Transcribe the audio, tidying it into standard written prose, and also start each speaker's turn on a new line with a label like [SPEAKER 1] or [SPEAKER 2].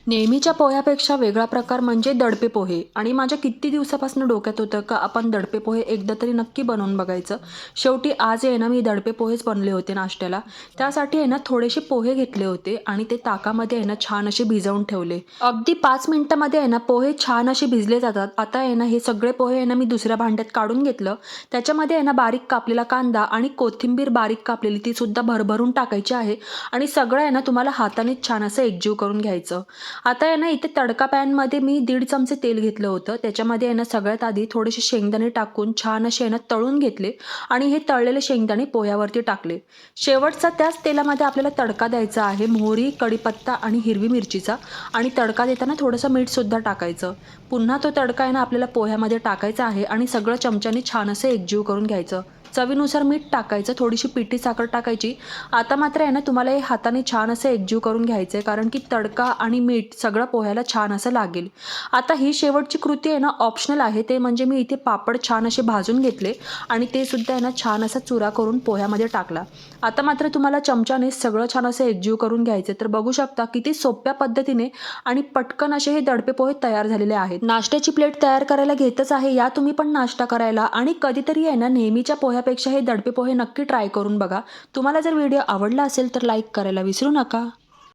[SPEAKER 1] नेहमीच्या पोह्यापेक्षा वेगळा प्रकार म्हणजे दडपे पोहे आणि माझ्या किती दिवसापासून डोक्यात होतं का आपण दडपे पोहे एकदा तरी नक्की बनवून बघायचं. शेवटी आज आहे ना मी दडपे पोहेच बनले होते नाश्त्याला. त्यासाठी आहे ना थोडेसे पोहे घेतले होते आणि ते ताकामध्ये आहे ना छान असे भिजवून ठेवले. अगदी 5 मिनिटामध्ये आहे ना पोहे छान असे भिजले जातात. आता आहे ना हे सगळे पोहे आहे ना मी दुसऱ्या भांड्यात काढून घेतलं. त्याच्यामध्ये आहे ना बारीक कापलेला कांदा आणि कोथिंबीर बारीक कापलेली ती सुद्धा भरभरून टाकायची आहे आणि सगळं आहे ना तुम्हाला हातानेच छान असं एकजीव करून घ्यायचं. आता आहे ना इथे तडका पॅनमध्ये मी 1.5 चमचे तेल घेतलं होतं. त्याच्यामध्ये आहे ना सगळ्यात आधी थोडेसे शेंगदाणे टाकून छान असे आहे ना तळून घेतले आणि हे तळलेले शेंगदाणे पोह्यावरती टाकले. शेवटचा त्याच तेलामध्ये आपल्याला तडका द्यायचा आहे मोहरी, कढीपत्ता आणि हिरवी मिरचीचा आणि तडका देताना थोडंसं मीठसुद्धा टाकायचं. पुन्हा तो तडका आहे ना आपल्याला पोह्यामध्ये टाकायचा आहे आणि सगळं चमच्याने छान असं एकजीव करून घ्यायचं. चवीनुसार मीठ टाकायचं, थोडीशी पिठी साखर टाकायची. आता मात्र आहे ना तुम्हाला हे हाताने छान असं एकजीव करून घ्यायचं आहे कारण की तडका आणि मीठ सगळं पोह्याला छान असं लागेल. आता ही शेवटची कृती आहे ना ऑप्शनल आहे. ते म्हणजे मी इथे पापड छान असे भाजून घेतले आणि ते सुद्धा आहे ना छान असा चुरा करून पोह्यामध्ये टाकला. आता मात्र तुम्हाला चमच्याने सगळं छान असं एकजीव करून घ्यायचं. तर बघू शकता किती सोप्या पद्धतीने आणि पटकन असे हे दडपे पोहे तयार झालेले आहेत. नाश्त्याची प्लेट तयार करायला घेतच आहे. या तुम्ही पण नाश्ता करायला आणि कधीतरी आहे ना नेहमीच्या पोह्यापेक्षा हे दडपे पोहे नक्की ट्राय करून बघा. तुम्हाला जर व्हिडिओ आवडला असेल तर लाईक करायला विसरू नका.